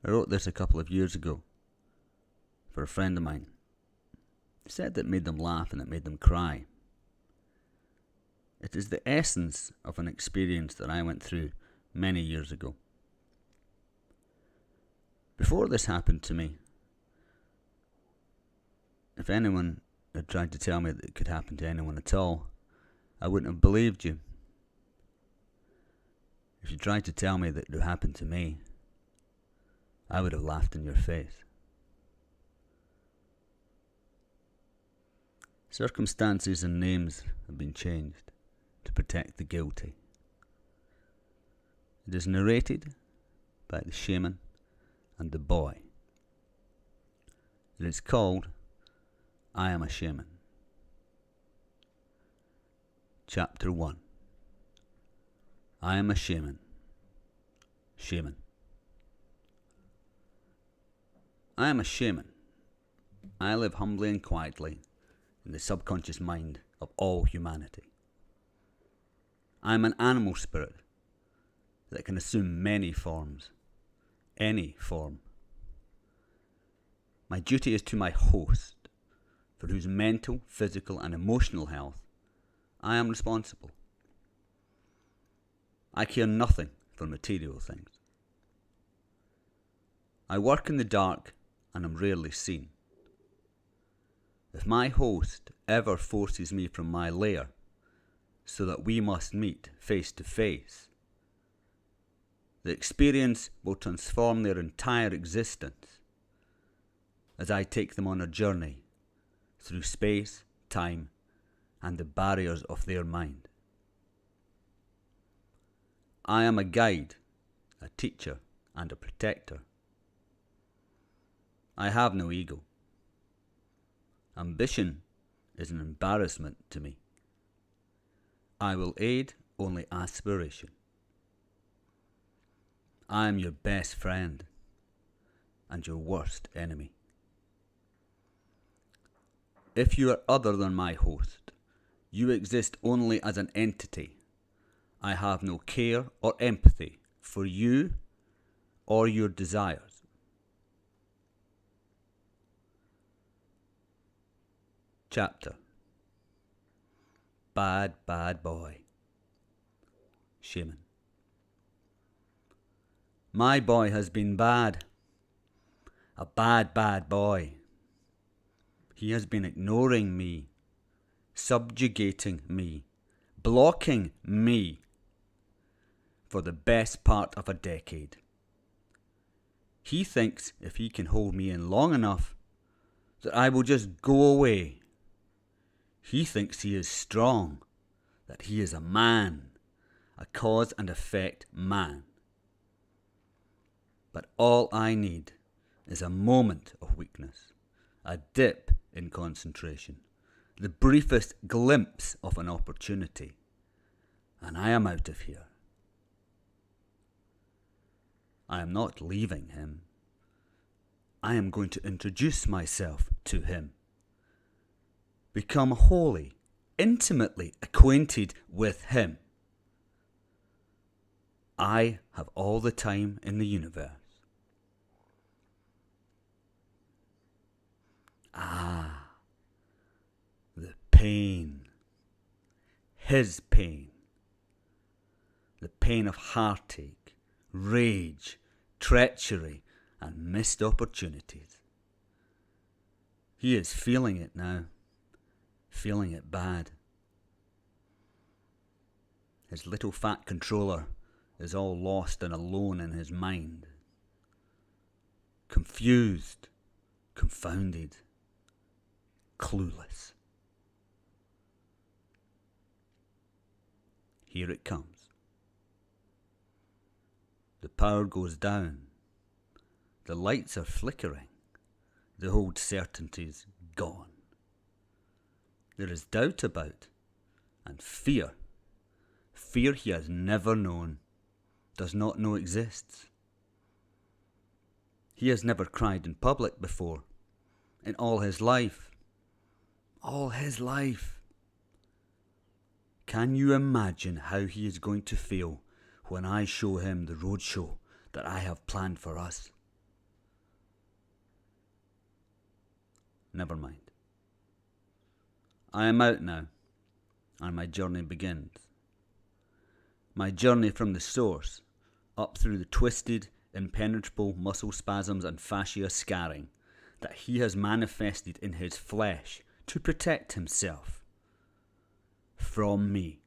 I wrote this a couple of years ago for a friend of mine. He said it made them laugh and it made them cry. It is the essence of an experience that I went through many years ago. Before this happened to me, if anyone had tried to tell me that it could happen to anyone at all, I wouldn't have believed you. If you tried to tell me that it would happen to me, I would have laughed in your face. Circumstances and names have been changed to protect the guilty. It is narrated by the shaman and the boy. It is called I Am A Shaman. Chapter 1. I am a shaman. Shaman. I am a shaman. I live humbly and quietly in the subconscious mind of all humanity. I am an animal spirit that can assume many forms, any form. My duty is to my host, for whose mental, physical and emotional health I am responsible. I care nothing for material things. I work in the dark and am rarely seen. If my host ever forces me from my lair so that we must meet face to face, the experience will transform their entire existence as I take them on a journey through space, time, and the barriers of their mind. I am a guide, a teacher, and a protector. I have no ego. Ambition is an embarrassment to me. I will aid only aspiration. I am your best friend and your worst enemy. If you are other than my host, you exist only as an entity. I have no care or empathy for you or your desires. Chapter. Bad, bad boy. Shaman. My boy has been bad. A bad, bad boy. He has been ignoring me, subjugating me, blocking me for the best part of a decade. He thinks if he can hold me in long enough that I will just go away. He thinks he is strong, that he is a man, a cause and effect man. But all I need is a moment of weakness, a dip in concentration, the briefest glimpse of an opportunity, and I am out of here. I am not leaving him. I am going to introduce myself to him. Become wholly, intimately acquainted with him. I have all the time in the universe. Ah, the pain. His pain. The pain of heartache, rage, treachery, and missed opportunities. He is feeling it now, feeling it bad. His little fat controller is all lost and alone in his mind. Confused, confounded, clueless. Here it comes. The power goes down. The lights are flickering. The old certainty's gone. There is doubt about, and fear. Fear he has never known, does not know exists. He has never cried in public before, in all his life. All his life. Can you imagine how he is going to feel when I show him the roadshow that I have planned for us? Never mind. I am out now, and my journey begins. My journey from the source, up through the twisted, impenetrable muscle spasms and fascia scarring that he has manifested in his flesh to protect himself from me.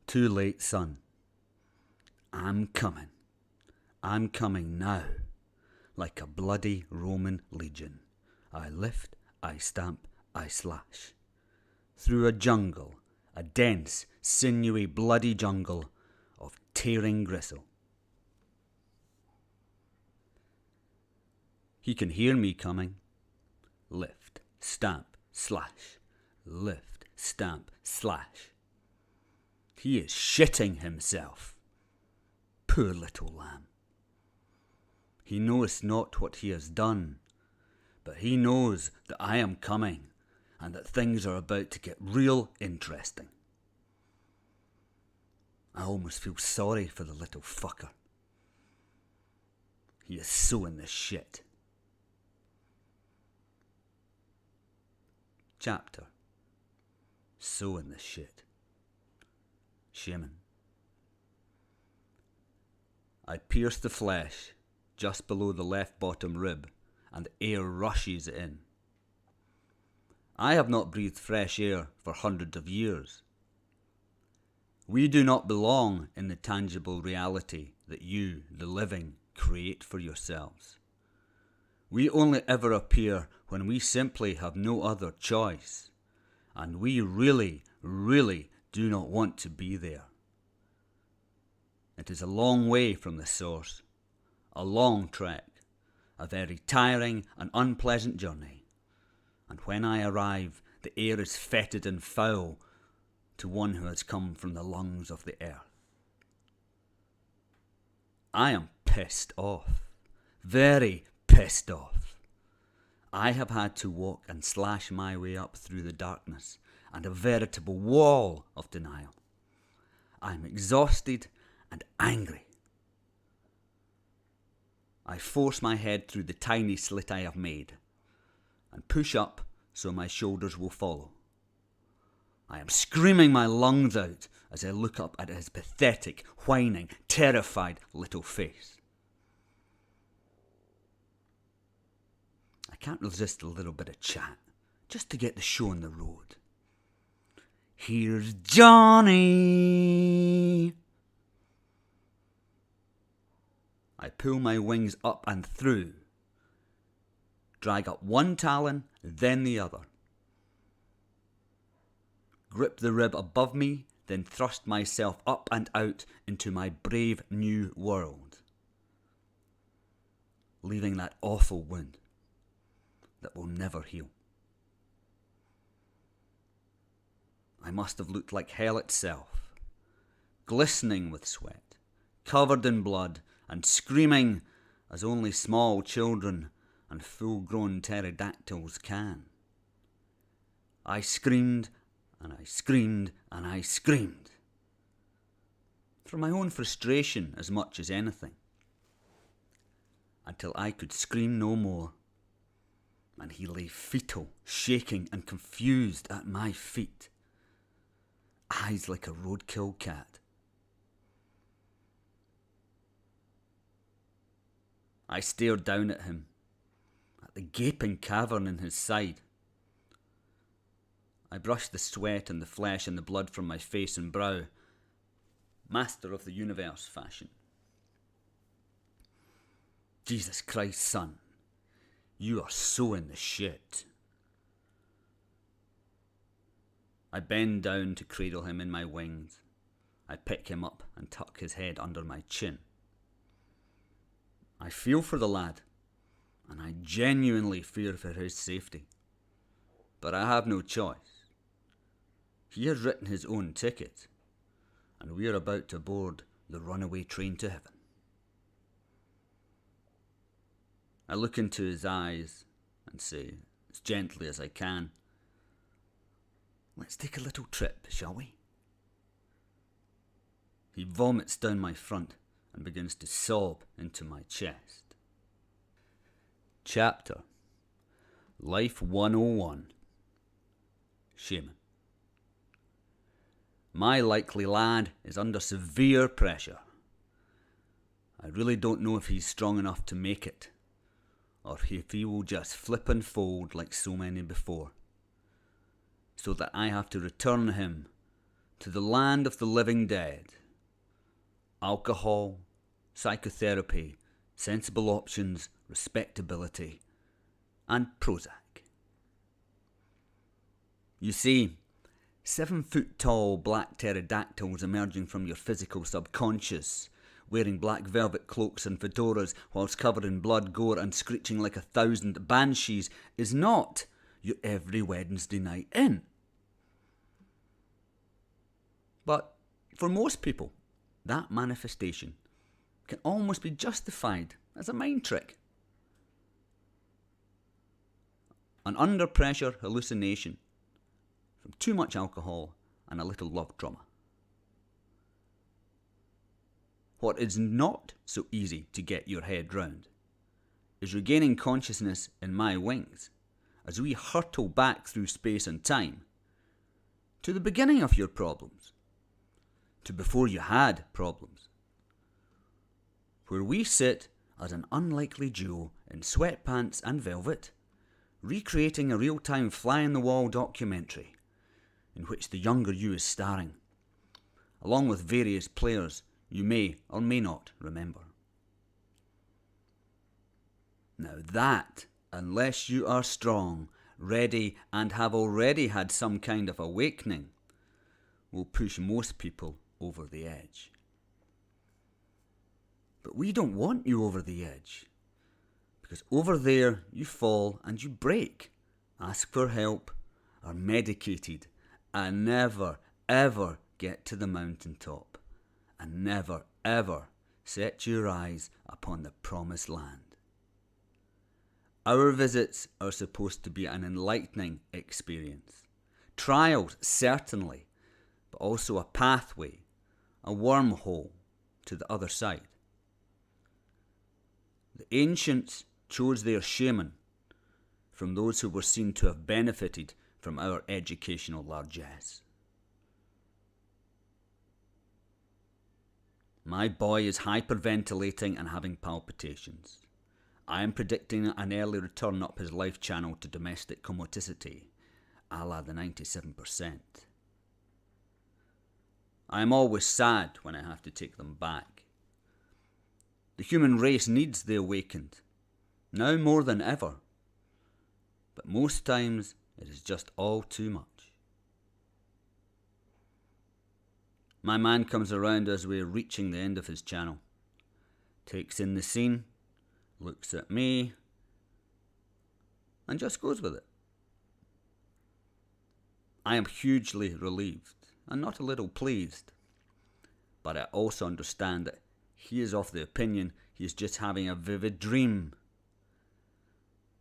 Too late, son. I'm coming. I'm coming now, like a bloody Roman legion. I lift, I stamp, I slash. Through a jungle, a dense, sinewy, bloody jungle of tearing gristle. He can hear me coming. Lift, stamp, slash. Lift, stamp, slash. He is shitting himself. Poor little lamb. He knoweth not what he has done, but he knows that I am coming and that things are about to get real interesting. I almost feel sorry for the little fucker. He is so in the shit. Chapter. So in the shit. Shaman. I pierce the flesh just below the left bottom rib, and air rushes in. I have not breathed fresh air for hundreds of years. We do not belong in the tangible reality that you, the living, create for yourselves. We only ever appear when we simply have no other choice, and we really, really do not want to be there. It is a long way from the source, a long trek, a very tiring and unpleasant journey, and when I arrive, the air is fetid and foul to one who has come from the lungs of the earth. I am pissed off, very pissed off. I have had to walk and slash my way up through the darkness and a veritable wall of denial. I am exhausted and angry. I force my head through the tiny slit I have made and push up so my shoulders will follow. I am screaming my lungs out as I look up at his pathetic, whining, terrified little face. I can't resist a little bit of chat, just to get the show on the road. Here's Johnny. I pull my wings up and through, drag up one talon, then the other. Grip the rib above me, then thrust myself up and out into my brave new world, leaving that awful wound that will never heal. I must have looked like hell itself, glistening with sweat, covered in blood, and screaming as only small children and full-grown pterodactyls can. I screamed, and I screamed, and I screamed. From my own frustration as much as anything. Until I could scream no more, and he lay fetal, shaking and confused at my feet. Eyes like a roadkill cat. I stared down at him, at the gaping cavern in his side. I brushed the sweat and the flesh and the blood from my face and brow, master of the universe fashion. Jesus Christ, son, you are so in the shit. I bend down to cradle him in my wings. I pick him up and tuck his head under my chin. I feel for the lad, and I genuinely fear for his safety. But I have no choice. He has written his own ticket, and we are about to board the runaway train to heaven. I look into his eyes and say, as gently as I can, "Let's take a little trip, shall we?" He vomits down my front and begins to sob into my chest. Chapter Life 101. Shaman. My likely lad is under severe pressure. I really don't know if he's strong enough to make it, or if he will just flip and fold like so many before, so that I have to return him to the land of the living dead. Alcohol, psychotherapy, sensible options, respectability, and Prozac. You see, 7-foot-tall black pterodactyls emerging from your physical subconscious, wearing black velvet cloaks and fedoras whilst covered in blood, gore and screeching like 1,000 banshees is not your every Wednesday night in. But for most people, that manifestation can almost be justified as a mind trick. An under-pressure hallucination from too much alcohol and a little love trauma. What is not so easy to get your head round is regaining consciousness in my wings as we hurtle back through space and time to the beginning of your problems, to before you had problems, where we sit as an unlikely duo in sweatpants and velvet, recreating a real-time fly-on-the-wall documentary in which the younger you is starring, along with various players you may or may not remember. Now that, unless you are strong, ready, and have already had some kind of awakening, will push most people over the edge. But we don't want you over the edge, because over there you fall and you break, ask for help, are medicated, and never ever get to the mountaintop, and never ever set your eyes upon the promised land. Our visits are supposed to be an enlightening experience. Trials, certainly, but also a pathway, a wormhole to the other side. The ancients chose their shaman from those who were seen to have benefited from our educational largesse. My boy is hyperventilating and having palpitations. I am predicting an early return up his life channel to domestic commodity, a la the 97%. I am always sad when I have to take them back. The human race needs the awakened, now more than ever, but most times it is just all too much. My man comes around as we're reaching the end of his channel, takes in the scene, looks at me, and just goes with it. I am hugely relieved and not a little pleased, but I also understand that he is of the opinion he is just having a vivid dream.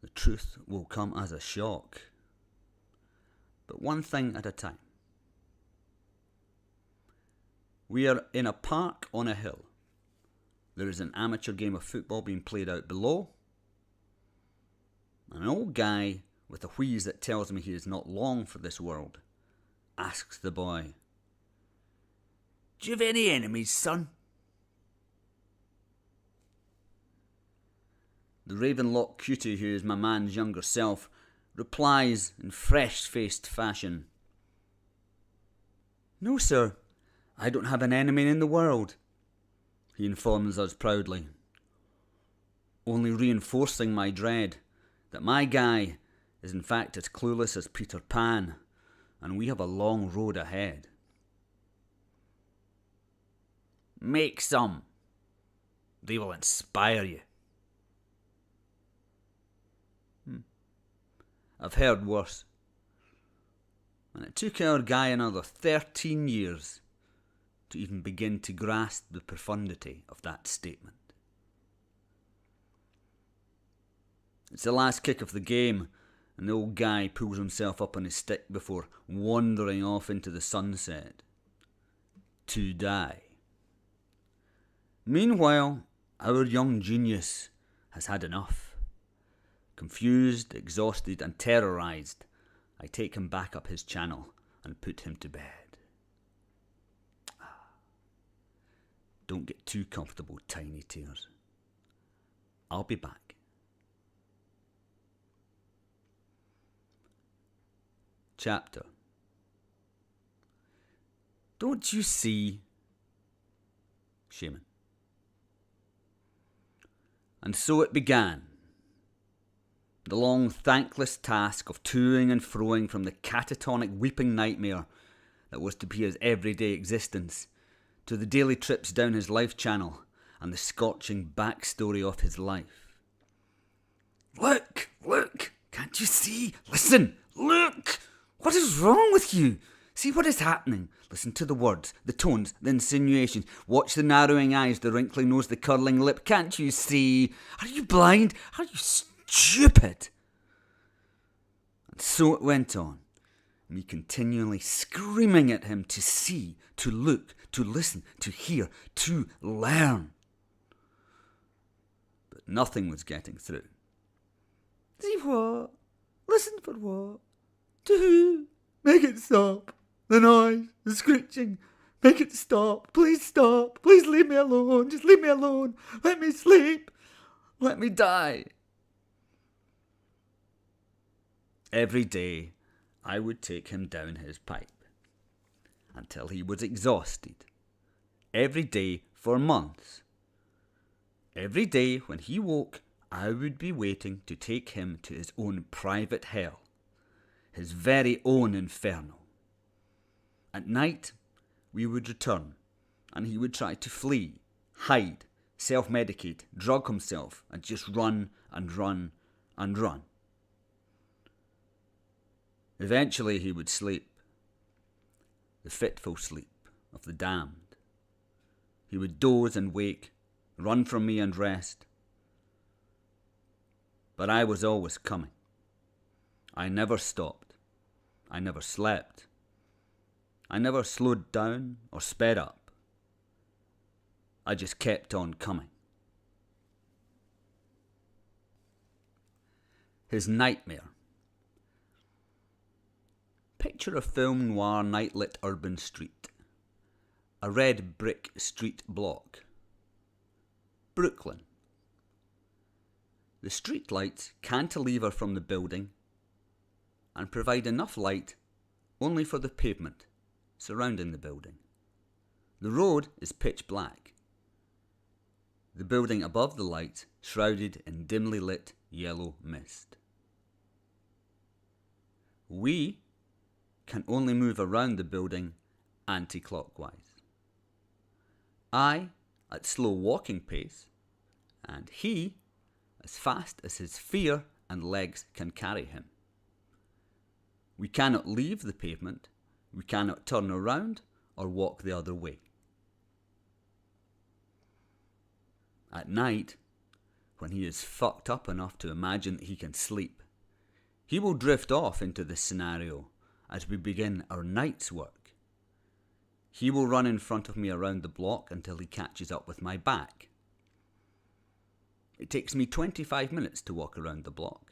The truth will come as a shock, but one thing at a time. We are in a park on a hill. There is an amateur game of football being played out below. An old guy with a wheeze that tells me he is not long for this world asks the boy, "Do you have any enemies, son?" The Ravenlock cutie, who is my man's younger self, replies in fresh-faced fashion, "No, sir, I don't have an enemy in the world," he informs us proudly, only reinforcing my dread that my guy is in fact as clueless as Peter Pan, and we have a long road ahead. "Make some. They will inspire you." I've heard worse, and it took our guy another 13 years to even begin to grasp the profundity of that statement. It's the last kick of the game, and the old guy pulls himself up on his stick before wandering off into the sunset to die. Meanwhile, our young genius has had enough. Confused, exhausted, and terrorised, I take him back up his channel and put him to bed. Don't get too comfortable, tiny tears. I'll be back. Chapter. Don't you see? Shaman. And so it began. The long, thankless task of toing and froing from the catatonic weeping nightmare that was to be his everyday existence to the daily trips down his life channel and the scorching backstory of his life. Look! Can't you see? Listen! Look! What is wrong with you? See what is happening. Listen to the words, the tones, the insinuations. Watch the narrowing eyes, the wrinkly nose, the curling lip. Can't you see? Are you blind? Are you stupid? And so it went on, me continually screaming at him to see, to look, to listen, to hear, to learn. But nothing was getting through. See what? Listen for what? To who? Make it stop. The noise, the screeching. Make it stop. Please stop. Please leave me alone. Just leave me alone. Let me sleep. Let me die. Every day I would take him down his pipe until he was exhausted. Every day for months. Every day when he woke, I would be waiting to take him to his own private hell, his very own inferno. At night, we would return, and he would try to flee, hide, self-medicate, drug himself, and just run and run and run. Eventually he would sleep, the fitful sleep of the damned. He would doze and wake, run from me and rest. But I was always coming. I never stopped. I never slept. I never slowed down or sped up. I just kept on coming. His nightmare. Picture a film noir night-lit urban street. A red brick street block. Brooklyn. The street lights cantilever from the building and provide enough light only for the pavement surrounding the building. The road is pitch black. The building above the lights shrouded in dimly lit yellow mist. We can only move around the building anti-clockwise. I at slow walking pace, and he as fast as his fear and legs can carry him. We cannot leave the pavement, we cannot turn around or walk the other way. At night, when he is fucked up enough to imagine that he can sleep, he will drift off into this scenario as we begin our night's work. He will run in front of me around the block until he catches up with my back. It takes me 25 minutes to walk around the block.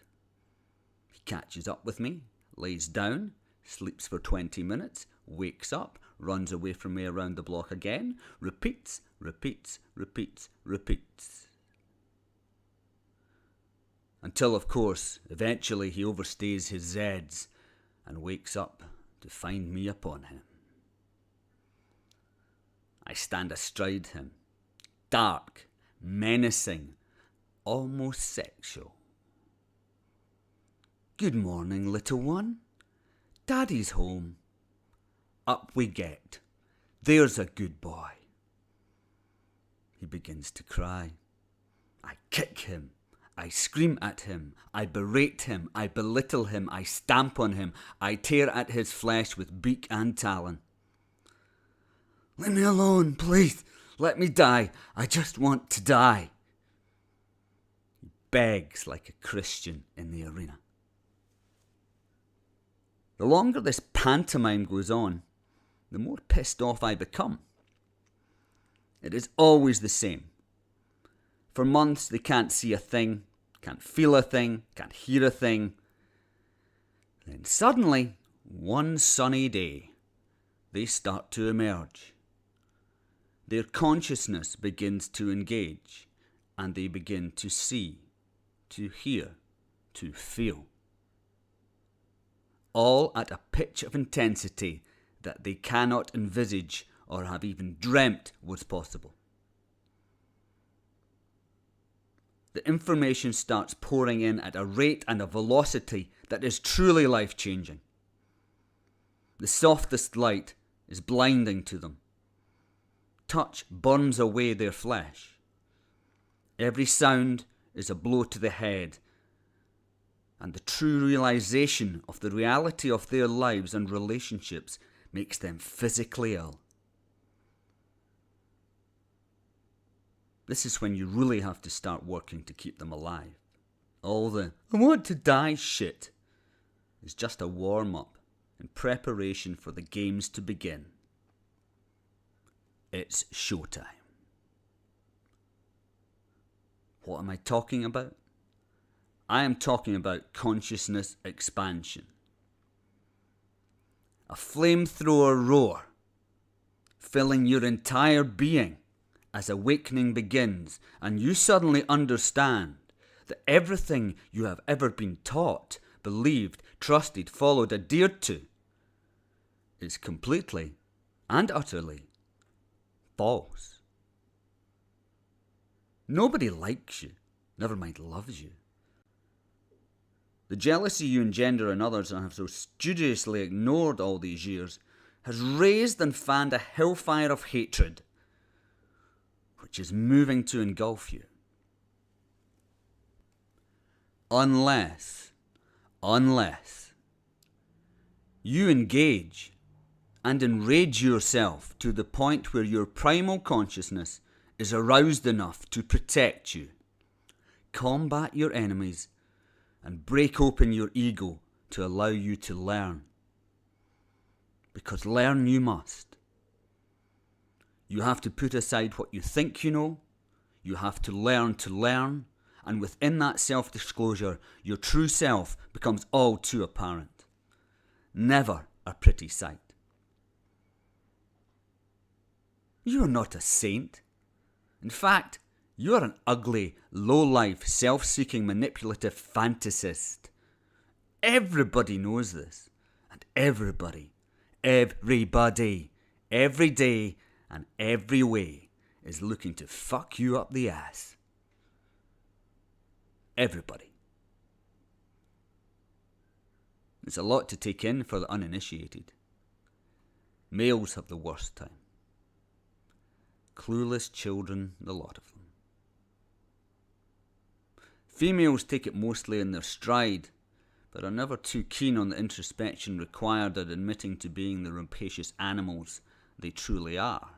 He catches up with me, lays down, sleeps for 20 minutes, wakes up, runs away from me around the block again, repeats. Until, of course, eventually he overstays his Zs and wakes up to find me upon him. I stand astride him, dark, menacing, almost sexual. Good morning, little one. Daddy's home. Up we get. There's a good boy. He begins to cry. I kick him. I scream at him. I berate him. I belittle him. I stamp on him. I tear at his flesh with beak and talon. Let me alone, please. Let me die. I just want to die. He begs like a Christian in the arena. The longer this pantomime goes on, the more pissed off I become. It is always the same. For months they can't see a thing, can't feel a thing, can't hear a thing. Then suddenly, one sunny day, they start to emerge. Their consciousness begins to engage, and they begin to see, to hear, to feel. All at a pitch of intensity that they cannot envisage or have even dreamt was possible. The information starts pouring in at a rate and a velocity that is truly life-changing. The softest light is blinding to them. Touch burns away their flesh. Every sound is a blow to the head, and the true realization of the reality of their lives and relationships makes them physically ill. This is when you really have to start working to keep them alive. All the "I want to die" shit is just a warm-up in preparation for the games to begin. It's showtime. What am I talking about? I am talking about consciousness expansion. A flamethrower roar, filling your entire being as awakening begins, and you suddenly understand that everything you have ever been taught, believed, trusted, followed, adhered to is completely and utterly false. Nobody likes you, never mind loves you. The jealousy you engender in others and have so studiously ignored all these years has raised and fanned a hellfire of hatred, which is moving to engulf you. Unless you engage and enrage yourself to the point where your primal consciousness is aroused enough to protect you, combat your enemies, and break open your ego to allow you to learn. Because learn you must. You have to put aside what you think you know. You have to learn, and within that self-disclosure, your true self becomes all too apparent. Never a pretty sight. You are not a saint. In fact, you are an ugly, low-life, self-seeking, manipulative fantasist. Everybody knows this. And everybody, every day, and every way is looking to fuck you up the ass. Everybody. It's a lot to take in for the uninitiated. Males have the worst time. Clueless children, the lot of them. Females take it mostly in their stride, but are never too keen on the introspection required at admitting to being the rapacious animals they truly are.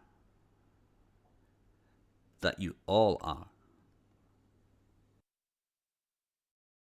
That you all are.